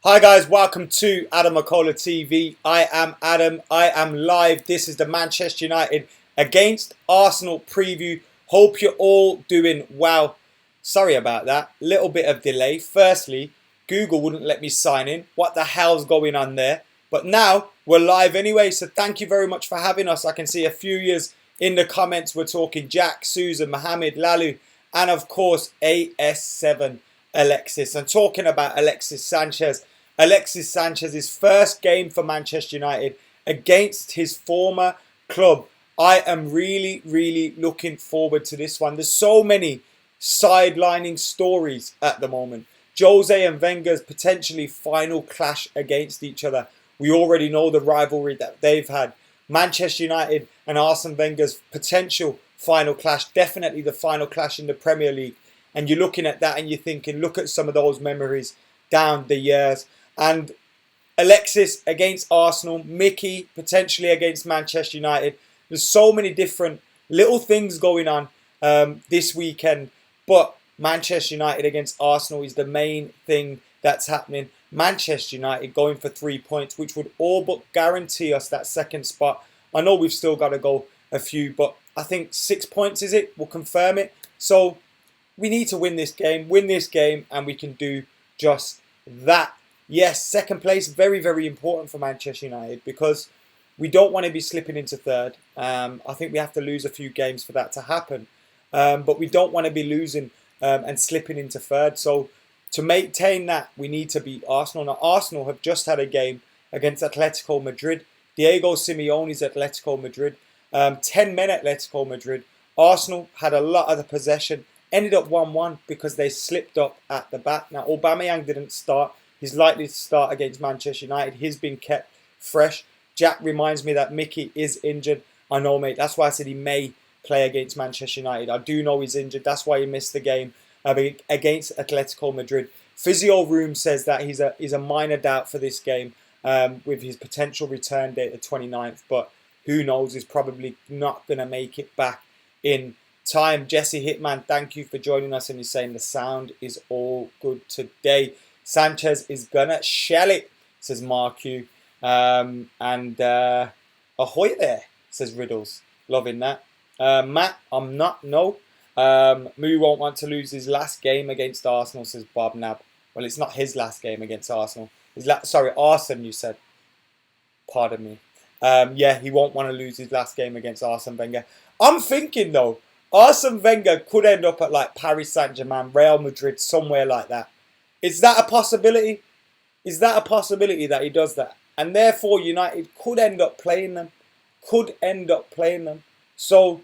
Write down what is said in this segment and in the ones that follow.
Hi guys, welcome to Adam McKola TV. I am Adam. I am live. This is the Manchester United against Arsenal preview. Hope you're all doing well. Sorry about that. Little bit of delay. Firstly, Google wouldn't let me sign in. What the hell's going on there? But now we're live anyway, so thank you very much for having us. I can see a few years in the comments. We're talking Jack, Susan, Mohammed, Lalu, and of course AS7 Alexis. And talking about Alexis Sanchez. Alexis Sanchez's first game for Manchester United against his former club. I am really looking forward to this one. There's so many sidelining stories at the moment. Jose and Wenger's potentially final clash against each other. We already know the rivalry that they've had. Manchester United and Arsene Wenger's potential final clash. Definitely the final clash in the Premier League. And you're looking at that and you're thinking, look at some of those memories down the years. And Alexis against Arsenal, Mickey potentially against Manchester United. There's so many different little things going on this weekend. But Manchester United against Arsenal is the main thing that's happening. Manchester United going for 3 points, which would all but guarantee us that second spot. I know we've still got to go a few, but I think 6 points is it. We'll confirm it. So we need to win this game, and we can do just that. Yes, second place, very important for Manchester United because we don't want to be slipping into third. I think we have to lose a few games for that to happen. But we don't want to be losing and slipping into third. So to maintain that, we need to beat Arsenal. Now, Arsenal have just had a game against Atletico Madrid. Diego Simeone's Atletico Madrid. 10 men Atletico Madrid. Arsenal had a lot of the possession. Ended up 1-1 because they slipped up at the back. Now, Aubameyang didn't start. He's likely to start against Manchester United. He's been kept fresh. Jack reminds me that Mickey is injured. I know, mate. That's why I said he may play against Manchester United. I do know he's injured. That's why he missed the game against Atletico Madrid. Physio Room says that he's a minor doubt for this game with his potential return date, the 29th. But who knows? He's probably not going to make it back in time. Jesse Hitman, thank you for joining us. And he's saying the sound is all good today. Sanchez is gonna shell it, says Mark Hugh. Ahoy there, says Riddles. Loving that. Matt, I'm not, no. Moo won't want to lose his last game against Arsenal, says Bob Nab. Well, it's not his last game against Arsenal. Sorry, Arsene, you said. Pardon me. Yeah, he won't want to lose his last game against Arsene Wenger. I'm thinking, though, Arsene Wenger could end up at like Paris Saint-Germain, Real Madrid, somewhere like that. Is that a possibility? Is that a possibility that he does that? And therefore, United could end up playing them. So,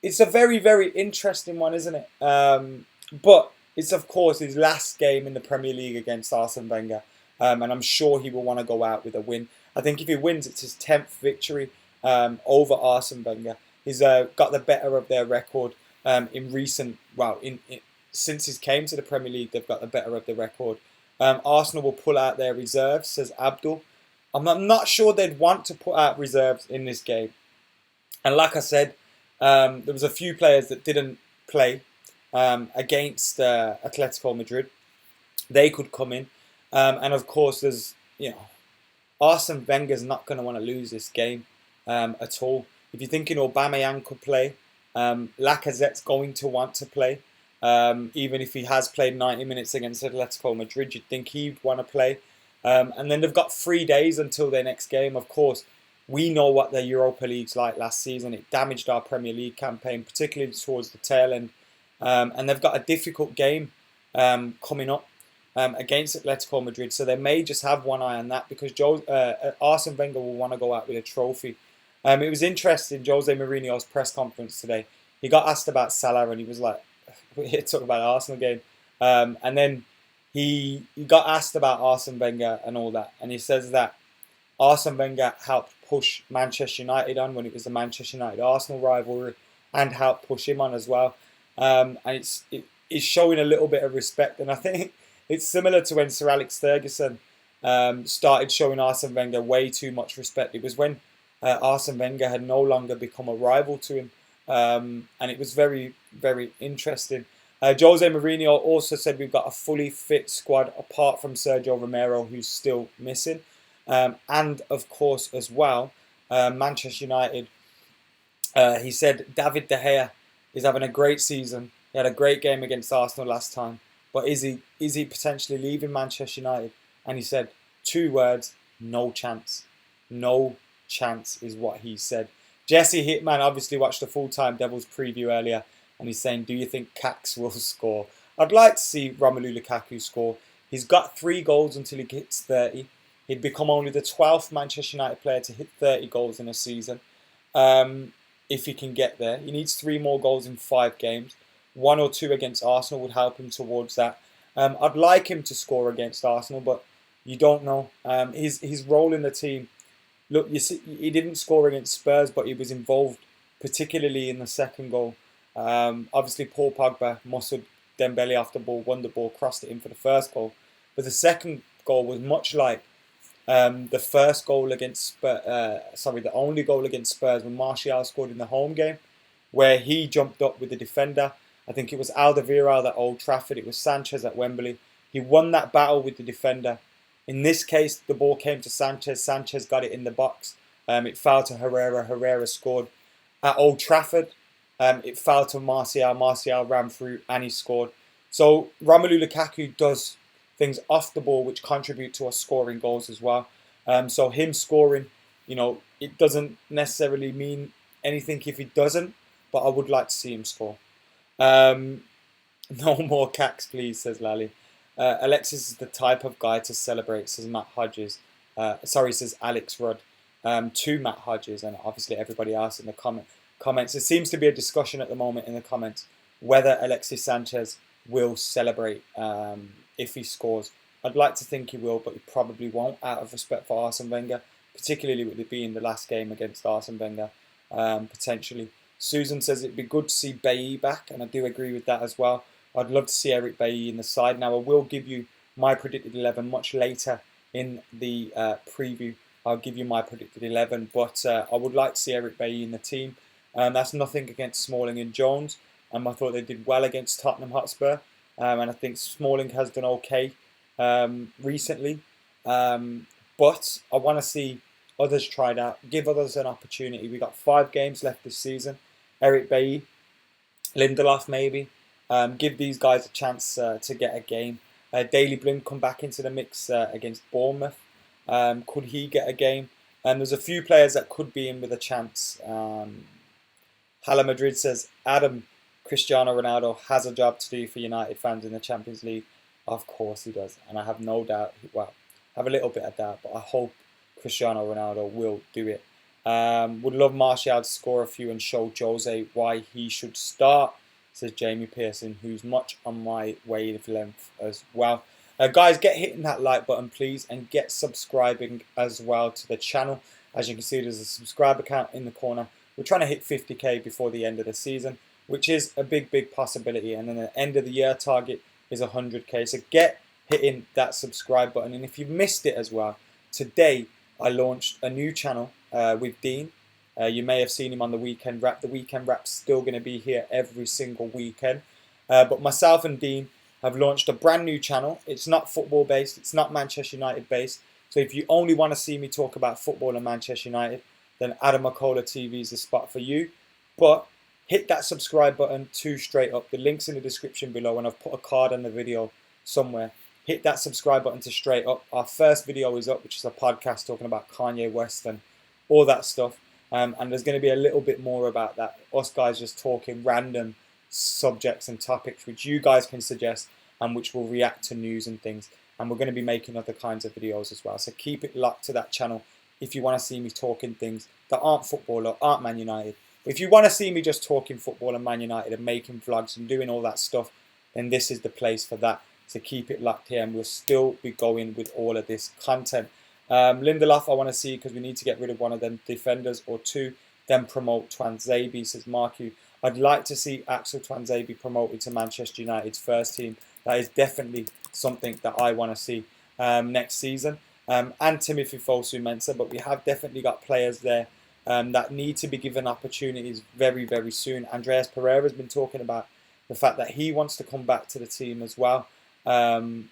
it's a very interesting one, isn't it? But it's, of course, his last game in the Premier League against Arsene Wenger. And I'm sure he will want to go out with a win. I think if he wins, it's his 10th victory over Arsene Wenger. He's got the better of their record in recent, since he came to the Premier League, they've got the better of the record. Arsenal will pull out their reserves, says Abdul. I'm not sure they'd want to put out reserves in this game. And like I said, there was a few players that didn't play against Atletico Madrid. They could come in. And of course, Arsene Wenger's not going to want to lose this game at all. If you're thinking Aubameyang could play, Lacazette's going to want to play. Even if he has played 90 minutes against Atletico Madrid, you'd think he'd want to play. And then they've got 3 days until their next game. Of course, we know what the Europa League's like last season. It damaged our Premier League campaign, particularly towards the tail end. And they've got a difficult game coming up against Atletico Madrid. So they may just have one eye on that because Arsene Wenger will want to go out with a trophy. It was interesting, Jose Mourinho's press conference today. He got asked about Salah and he was like, we're here to talk about the Arsenal game. And then he got asked about Arsene Wenger and all that. And he says that Arsene Wenger helped push Manchester United on when it was the Manchester United-Arsenal rivalry and helped push him on as well. And it's showing a little bit of respect. And I think it's similar to when Sir Alex Ferguson started showing Arsene Wenger way too much respect. It was when Arsene Wenger had no longer become a rival to him. And it was very interesting. Jose Mourinho also said we've got a fully fit squad apart from Sergio Romero, who's still missing. And of course, as well, Manchester United, he said David De Gea is having a great season. He had a great game against Arsenal last time. But is he potentially leaving Manchester United? And he said 2 words, no chance. No chance is what he said. Jesse Hitman obviously watched the full-time Devils preview earlier, and he's saying, do you think Cax will score? I'd like to see Romelu Lukaku score. He's got 3 goals until he hits 30. He'd become only the 12th Manchester United player to hit 30 goals in a season. If he can get there. He needs 3 more goals in 5 games. 1 or 2 against Arsenal would help him towards that. I'd like him to score against Arsenal, but you don't know. His role in the team, look, you see, he didn't score against Spurs, but he was involved, particularly in the second goal. Obviously, Paul Pogba muscled Dembele off the ball, won the ball, crossed it in for the first goal. But the second goal was much like the first goal against Spurs, the only goal against Spurs when Martial scored in the home game, where he jumped up with the defender. I think it was Alderweireld at Old Trafford. It was Sanchez at Wembley. He won that battle with the defender. In this case, the ball came to Sanchez. Sanchez got it in the box. It fell to Herrera. Herrera scored. At Old Trafford, it fell to Martial. Martial ran through and he scored. So Romelu Lukaku does things off the ball which contribute to us scoring goals as well. So him scoring, it doesn't necessarily mean anything if he doesn't, but I would like to see him score. No more Cax, please, says Lally. Alexis is the type of guy to celebrate, says Matt Hodges. Says Alex Rudd. To Matt Hodges and obviously everybody else in the comments. There seems to be a discussion at the moment in the comments whether Alexis Sanchez will celebrate if he scores. I'd like to think he will, but he probably won't, out of respect for Arsene Wenger, particularly with it being the last game against Arsene Wenger, potentially. Susan says it'd be good to see Bailly back, and I do agree with that as well. I'd love to see Eric Bailly in the side. Now, I will give you my predicted 11 much later in the preview. I'll give you my predicted 11, but I would like to see Eric Bailly in the team. That's nothing against Smalling and Jones. I thought they did well against Tottenham Hotspur, and I think Smalling has done okay recently. But I want to see others tried out, give others an opportunity. We got 5 games left this season. Eric Bailly, Lindelof maybe. Give these guys a chance to get a game. Daley Blind come back into the mix against Bournemouth. Could he get a game? There's a few players that could be in with a chance. Hala Madrid says, Adam, Cristiano Ronaldo has a job to do for United fans in the Champions League. Of course he does. And I have no doubt, well, I have a little bit of doubt, but I hope Cristiano Ronaldo will do it. Would love Martial to score a few and show Jose why he should start, says Jamie Pearson, who's much on my wavelength as well. Guys, get hitting that like button, please, and get subscribing as well to the channel. As you can see, there's a subscriber count in the corner. We're trying to hit 50k before the end of the season, which is a big possibility. And then the end of the year target is 100k. So get hitting that subscribe button. And if you missed it as well, today I launched a new channel with Dean. You may have seen him on the Weekend Wrap. The Weekend Wrap's still going to be here every single weekend. But myself and Dean have launched a brand new channel. It's not football based. It's not Manchester United based. So if you only want to see me talk about football and Manchester United, then Adam McKola TV is the spot for you. But hit that subscribe button, 2 straight up. The link's in the description below, and I've put a card on the video somewhere. Hit that subscribe button to straight up. Our first video is up, which is a podcast talking about Kanye West and all that stuff. And there's going to be a little bit more about that. Us guys just talking random subjects and topics which you guys can suggest and which will react to news and things. And we're going to be making other kinds of videos as well. So keep it locked to that channel if you want to see me talking things that aren't football or aren't Man United. If you want to see me just talking football and Man United and making vlogs and doing all that stuff, then this is the place for that. So keep it locked here, and we'll still be going with all of this content. Lindelof, I want to see, because we need to get rid of one of them defenders or 2, then promote Twanzebe, says Marku. I'd like to see Axel Twanzebe promoted to Manchester United's first team. That is definitely something that I want to see next season. And Timothy Fosu-Mensah, but we have definitely got players there that need to be given opportunities very soon. Andreas Pereira has been talking about the fact that he wants to come back to the team as well. And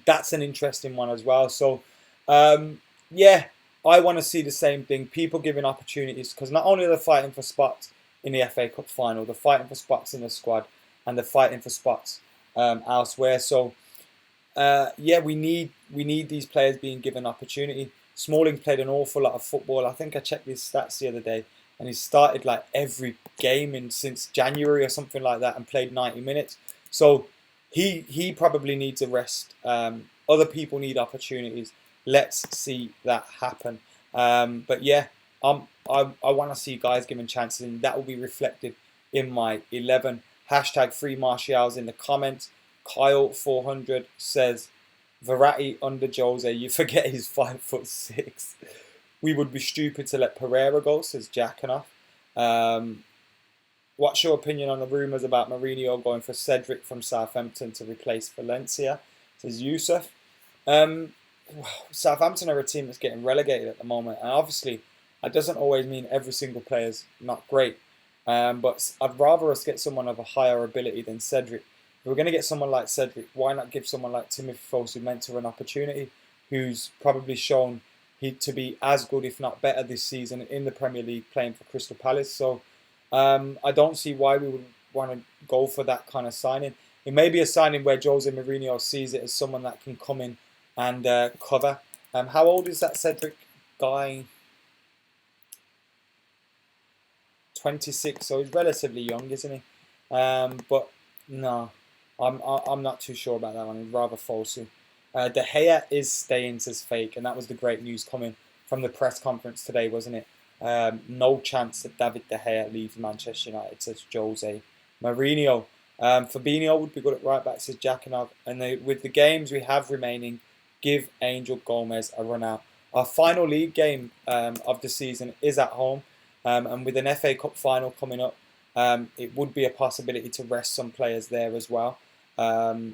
that's an interesting one as well. So, yeah, I want to see the same thing. People giving opportunities, because not only are they fighting for spots in the FA Cup final, they're fighting for spots in the squad, and they're fighting for spots elsewhere. So, yeah, we need these players being given opportunity. Smalling played an awful lot of football. I think I checked his stats the other day, and he started like every game since January or something like that, and played 90 minutes. So he probably needs a rest. Other people need opportunities. Let's see that happen. But yeah, I want to see guys given chances, and that will be reflected in my 11. Hashtag free Martials in the comments. Kyle400 says, Verratti under Jose, you forget he's 5'6". We would be stupid to let Pereira go, says Jackanoff. What's your opinion on the rumours about Mourinho going for Cedric from Southampton to replace Valencia, says Yusuf. Southampton are a team that's getting relegated at the moment, and obviously that doesn't always mean every single player's not great. But I'd rather us get someone of a higher ability than Cedric. If we're going to get someone like Cedric, why not give someone like Timothy Fosu-Mensah an opportunity, who's probably shown to be as good, if not better, this season in the Premier League, playing for Crystal Palace. So I don't see why we would want to go for that kind of signing. It may be a signing where Jose Mourinho sees it as someone that can come in and cover. How old is that Cedric guy? 26, so he's relatively young, isn't he? But no, I'm not too sure about that one. He's rather Fosu. De Gea is staying, says Fake, and that was the great news coming from the press conference today, wasn't it? No chance that David De Gea leaves Manchester United, says Jose Mourinho. Fabinho would be good at right back, says Jackanoff. And with the games we have remaining, give Angel Gomez a run out. Our final league game of the season is at home, and with an FA Cup final coming up, it would be a possibility to rest some players there as well.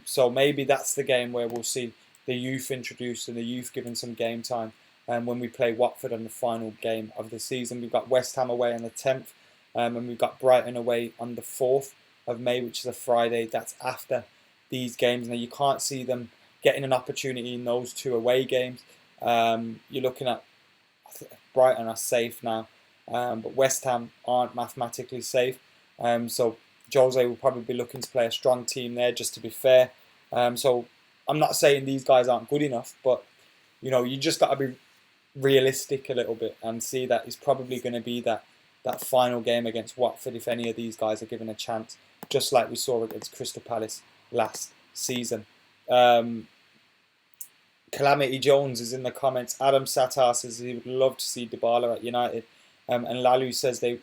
So maybe that's the game where we'll see the youth introduced and the youth given some game time. When we play Watford on the final game of the season, we've got West Ham away on the 10th, and we've got Brighton away on the 4th of May, which is a Friday. That's after these games. Now you can't see them getting an opportunity in those two away games. You're looking at Brighton are safe now, but West Ham aren't mathematically safe. So Jose will probably be looking to play a strong team there, just to be fair. So I'm not saying these guys aren't good enough, but you just got to be realistic a little bit and see that it's probably going to be that final game against Watford if any of these guys are given a chance, just like we saw against Crystal Palace last season. Calamity Jones is in the comments. Adam Satar says he would love to see Dybala at United, and Lalu says he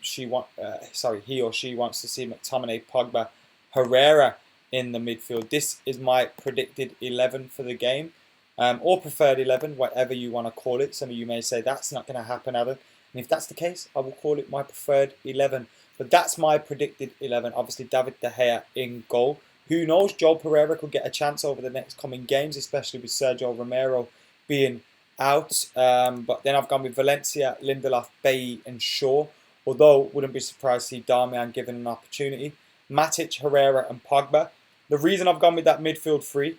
or she wants to see McTominay, Pogba, Herrera in the midfield. This is my predicted 11 for the game. Or preferred 11, whatever you want to call it. Some of you may say that's not going to happen, Adam. And if that's the case, I will call it my preferred 11. But that's my predicted 11. Obviously, David De Gea in goal. Who knows? Joel Pereira could get a chance over the next coming games, especially with Sergio Romero being out. But then I've gone with Valencia, Lindelof, Bailly and Shaw. Although, wouldn't be surprised to see Darmian given an opportunity. Matic, Herrera and Pogba. The reason I've gone with that midfield three,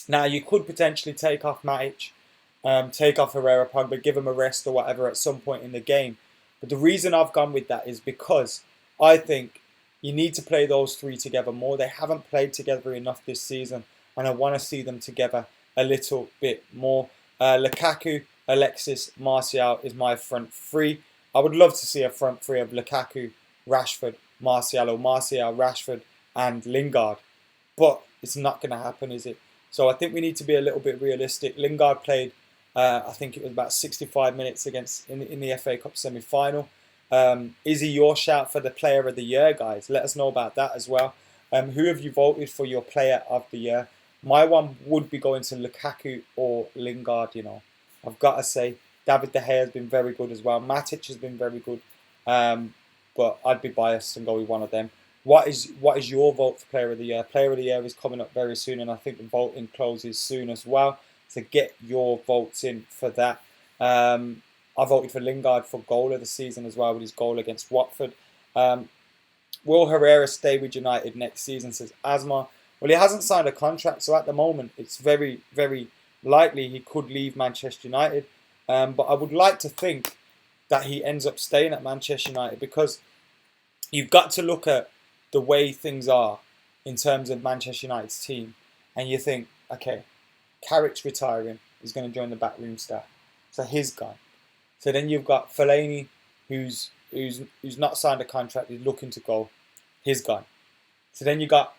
now, you could potentially take off Matic, take off Herrera, Pogba, give him a rest or whatever at some point in the game. But the reason I've gone with that is because I think you need to play those three together more. They haven't played together enough this season, and I want to see them together a little bit more. Lukaku, Alexis, Martial is my front three. I would love to see a front three of Lukaku, Rashford, Martial, or Martial, Rashford, and Lingard. But it's not going to happen, is it? So I think we need to be a little bit realistic. Lingard played, I think it was about 65 minutes in the FA Cup semi-final. Is he your shout for the Player of the Year, guys? Let us know about that as well. Who have you voted for your Player of the Year? My one would be going to Lukaku or Lingard. I've got to say David De Gea has been very good as well. Matic has been very good, but I'd be biased and go with one of them. What is your vote for Player of the Year? Player of the Year is coming up very soon, and I think the voting closes soon as well. So get your votes in for that. I voted for Lingard for goal of the season as well with his goal against Watford. Will Herrera stay with United next season, says Asma. Well, he hasn't signed a contract, so at the moment it's very, very likely he could leave Manchester United. But I would like to think that he ends up staying at Manchester United, because you've got to look at the way things are in terms of Manchester United's team, and you think, okay, Carrick's retiring, he's going to join the backroom staff, so he's gone. So then you've got Fellaini, who's not signed a contract, he's looking to go, he's gone. So then you got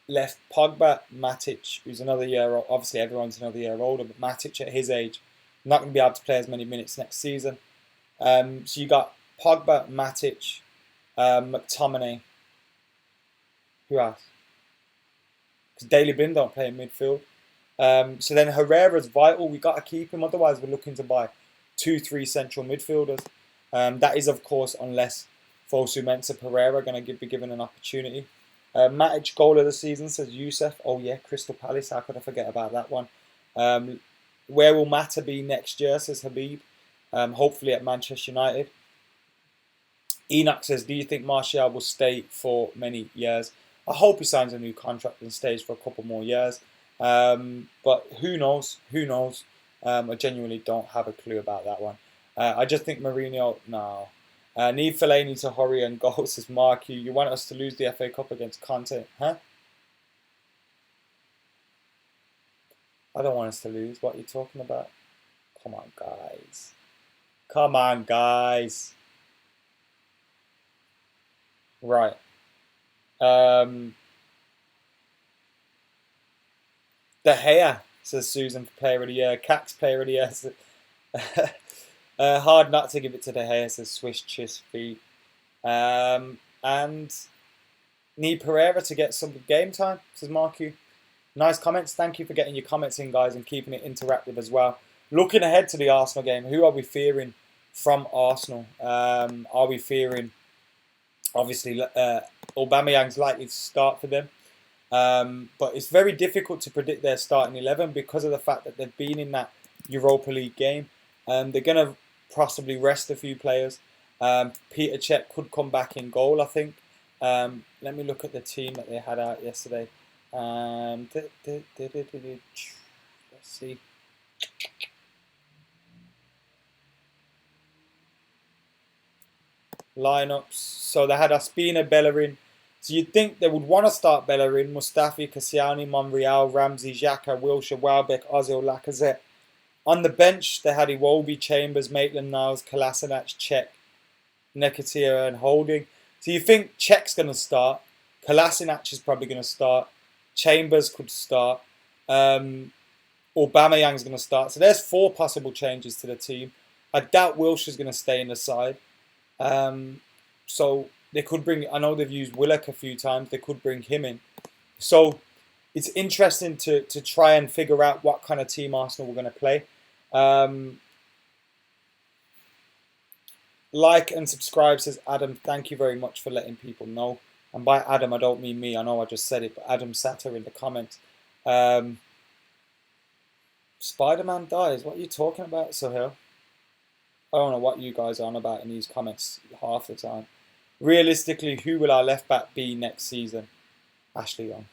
left Pogba, Matic, who's another year old. Obviously everyone's another year older, but Matic at his age, not going to be able to play as many minutes next season. So you got Pogba, Matic, McTominay. Who else? Because Daley Blind don't play in midfield. So then Herrera's vital. We got to keep him. Otherwise, we're looking to buy 2-3 central midfielders. That is, of course, unless Fosu Mensah Pereira are going to be given an opportunity. Matic goal of the season, says Youssef. Oh yeah, Crystal Palace. How could I forget about that one? Where will Mata be next year, says Habib. Hopefully at Manchester United. Enoch says, do you think Martial will stay for many years? I hope he signs a new contract and stays for a couple more years. But who knows? Who knows? I genuinely don't have a clue about that one. I just think Mourinho, no. Need Fellaini to hurry and go, says Mark. You want us to lose the FA Cup against Conte, huh? I don't want us to lose. What are you talking about? Come on, guys. Come on, guys. Right. De Gea, says Susan, for Player of the Year. Cax, Player of the Year. Hard not to give it to De Gea, says Swiss Chiss Feet. And need Pereira to get some game time, says Marku. Nice comments. Thank you for getting your comments in, guys, and keeping it interactive as well. Looking ahead to the Arsenal game, who are we fearing from Arsenal? Are we fearing, obviously, Aubameyang's likely to start for them. But it's very difficult to predict their starting 11 because of the fact that they've been in that Europa League game. They're going to possibly rest a few players. Peter Cech could come back in goal, I think. Let me look at the team that they had out yesterday. Let's see. Lineups. So they had Ospina, Bellerin. So you'd think they would want to start Bellerin, Mustafi, Cassiani, Monreal, Ramsey, Xhaka, Wilshere, Welbeck, Ozil, Lacazette. On the bench, they had Iwobi, Chambers, Maitland-Niles, Kolasinac, Cech, Nketiah and Holding. So you think Czech's going to start. Kolasinac is probably going to start. Chambers could start. Aubameyang's going to start. So there's 4 possible changes to the team. I doubt Wilshere's going to stay in the side. So they could bring, I know they've used Willock a few times, they could bring him in. So it's interesting to try and figure out what kind of team Arsenal were going to play. Like and subscribe, says Adam. Thank you very much for letting people know. And by Adam, I don't mean me. I know I just said it, but Adam Satter in the comments. Spider-Man dies. What are you talking about, Sohail? I don't know what you guys are on about in these comments half the time. Realistically, who will our left back be next season? Ashley Young.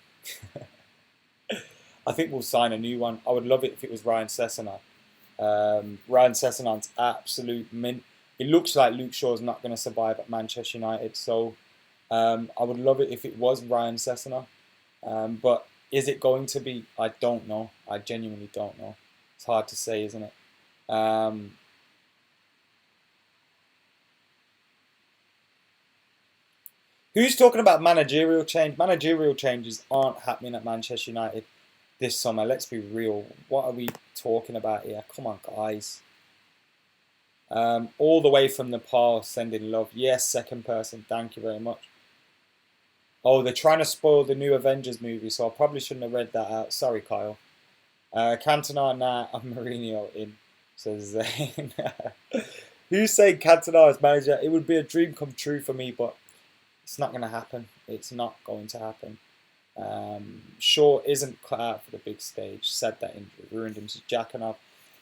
I think we'll sign a new one. I would love it if it was Ryan Sessegnon. Ryan Sessegnon absolute mint. It looks like Luke Shaw's not going to survive at Manchester United, so I would love it if it was Ryan Sessegnon. But is it going to be? I don't know. I genuinely don't know. It's hard to say, isn't it? Who's talking about managerial change? Managerial changes aren't happening at Manchester United this summer. Let's be real. What are we talking about here? Come on, guys. All the way from Nepal, sending love. Yes, second person. Thank you very much. Oh, they're trying to spoil the new Avengers movie, so I probably shouldn't have read that out. Sorry, Kyle. Cantona, nah, and Mourinho in, says Zane. Who's saying Cantona as manager? It would be a dream come true for me, but it's not going to happen. It's not going to happen. Shaw isn't cut out for the big stage. Said that injury ruined him. Says Jackanoff.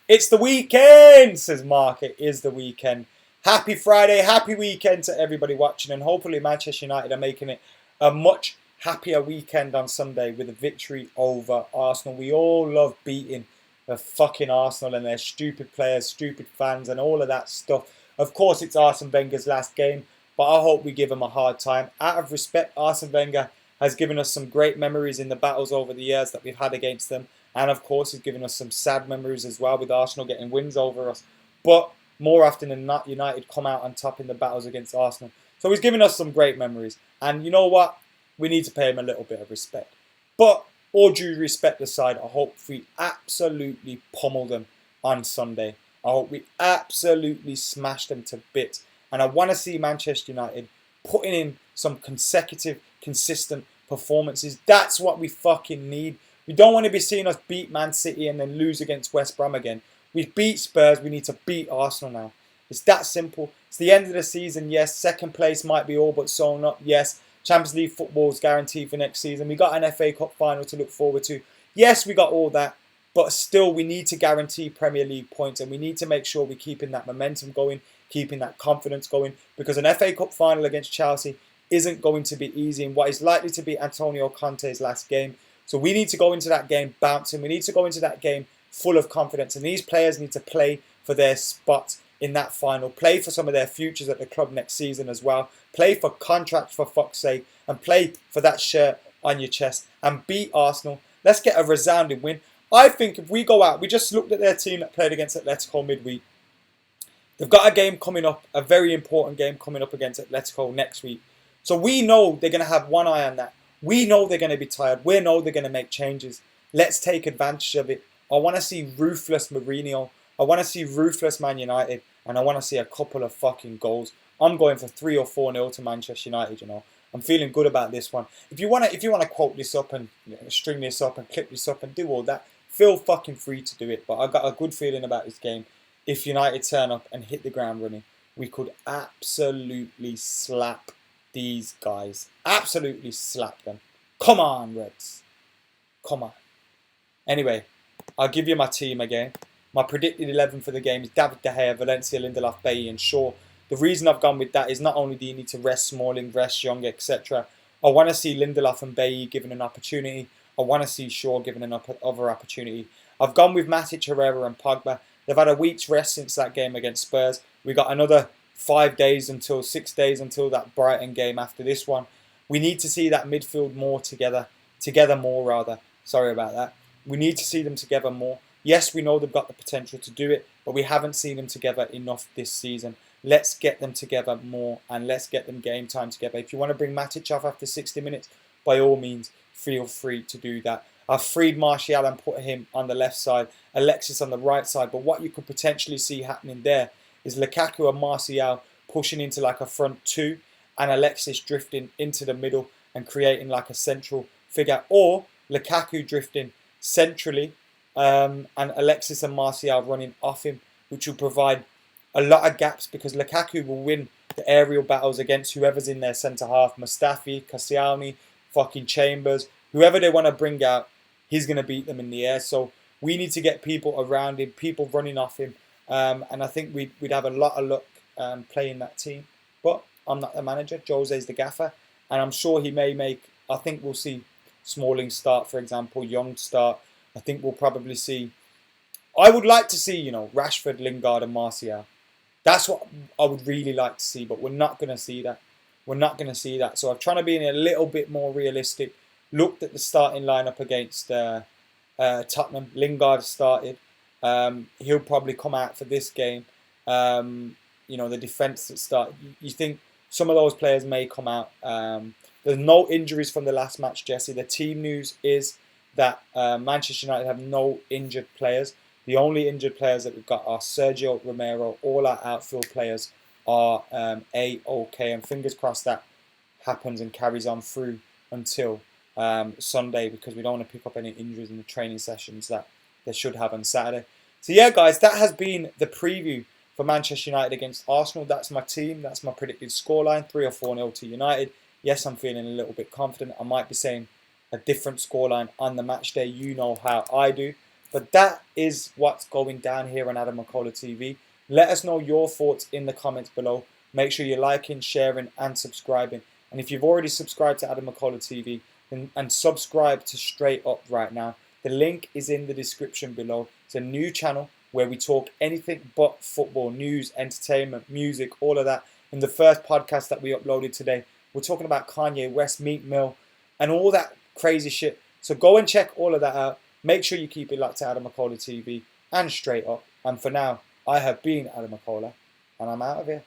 It's the weekend, says Mark. It is the weekend. Happy Friday, happy weekend to everybody watching, and hopefully Manchester United are making it a much happier weekend on Sunday with a victory over Arsenal. We all love beating the fucking Arsenal and their stupid players, stupid fans, and all of that stuff. Of course, it's Arsene Wenger's last game, but I hope we give him a hard time. Out of respect, Arsene Wenger has given us some great memories in the battles over the years that we've had against them, and of course, he's given us some sad memories as well with Arsenal getting wins over us. But more often than not, United come out on top in the battles against Arsenal. So he's given us some great memories. And you know what? We need to pay him a little bit of respect. But all due respect aside, I hope we absolutely pummel them on Sunday. I hope we absolutely smash them to bits. And I want to see Manchester United putting in some consecutive, consistent performances. That's what we fucking need. We don't want to be seeing us beat Man City and then lose against West Brom again. We've beat Spurs, we need to beat Arsenal now. It's that simple. It's the end of the season, yes. Second place might be all but sewn up, yes. Champions League football is guaranteed for next season. We got an FA Cup final to look forward to. Yes, we got all that. But still, we need to guarantee Premier League points. And we need to make sure we're keeping that momentum going, keeping that confidence going. Because an FA Cup final against Chelsea isn't going to be easy in what is likely to be Antonio Conte's last game. So we need to go into that game bouncing. We need to go into that game full of confidence, and these players need to play for their spot in that final, play for some of their futures at the club next season as well, play for contracts for fuck's sake, and play for that shirt on your chest and beat Arsenal. Let's get a resounding win. I think if we go out, we just looked at their team that played against Atletico midweek. They've got a game coming up, a very important game coming up against Atletico next week. So we know they're going to have one eye on that. We know they're going to be tired. We know they're going to make changes. Let's take advantage of it. I want to see ruthless Mourinho. I want to see ruthless Man United. And I want to see a couple of fucking goals. I'm going for 3 or 4-0 to Manchester United, you know. I'm feeling good about this one. If you want to quote this up and string this up and clip this up and do all that, feel fucking free to do it. But I got a good feeling about this game. If United turn up and hit the ground running, we could absolutely slap these guys. Absolutely slap them. Come on, Reds. Come on. Anyway, I'll give you my team again. My predicted 11 for the game is David De Gea, Valencia, Lindelof, Bailly and Shaw. The reason I've gone with that is not only do you need to rest Smalling, rest Young, etc. I want to see Lindelof and Bailly given an opportunity. I want to see Shaw given another opportunity. I've gone with Matic, Herrera and Pogba. They've had a week's rest since that game against Spurs. We got another 6 days until that Brighton game after this one. We need to see that midfield more together more rather. Sorry about that. We need to see them together more. Yes, we know they've got the potential to do it, but we haven't seen them together enough this season. Let's get them together more and let's get them game time together. If you want to bring Matic off after 60 minutes, by all means, feel free to do that. I've freed Martial and put him on the left side, Alexis on the right side. But what you could potentially see happening there is Lukaku and Martial pushing into like a front two and Alexis drifting into the middle and creating like a central figure. Or Lukaku drifting centrally and Alexis and Martial running off him, which will provide a lot of gaps because Lukaku will win the aerial battles against whoever's in their centre half. Mustafi, Koscielny, fucking Chambers, whoever they want to bring out, he's going to beat them in the air. So we need to get people around him, people running off him. And I think we'd have a lot of luck playing that team. But I'm not the manager. Jose's the gaffer. And I'm sure he may make, I think we'll see Smalling start, for example, Young start. I think we'll probably see, I would like to see, Rashford, Lingard and Martial. That's what I would really like to see, but we're not going to see that. We're not going to see that. So I'm trying to be a little bit more realistic. Looked at the starting lineup against Tottenham. Lingard started. He'll probably come out for this game. The defence that started. You think some of those players may come out. There's no injuries from the last match, Jesse. The team news is that Manchester United have no injured players. The only injured players that we've got are Sergio Romero. All our outfield players are A-OK. And fingers crossed that happens and carries on through until Sunday, because we don't want to pick up any injuries in the training sessions that they should have on Saturday. So yeah, guys, that has been the preview for Manchester United against Arsenal. That's my team. That's my predicted scoreline, 3 or 4-0 to United. Yes, I'm feeling a little bit confident. I might be saying a different scoreline on the match day. You know how I do. But that is what's going down here on Adam McKola TV. Let us know your thoughts in the comments below. Make sure you're liking, sharing, and subscribing. And if you've already subscribed to Adam McKola TV, and subscribe to Straight Up right now, the link is in the description below. It's a new channel where we talk anything but football, news, entertainment, music, all of that. In the first podcast that we uploaded today, we're talking about Kanye West, Meek Mill, and all that crazy shit. So go and check all of that out. Make sure you keep it locked to Adam McKola TV and Straight Up. And for now, I have been Adam McKola, and I'm out of here.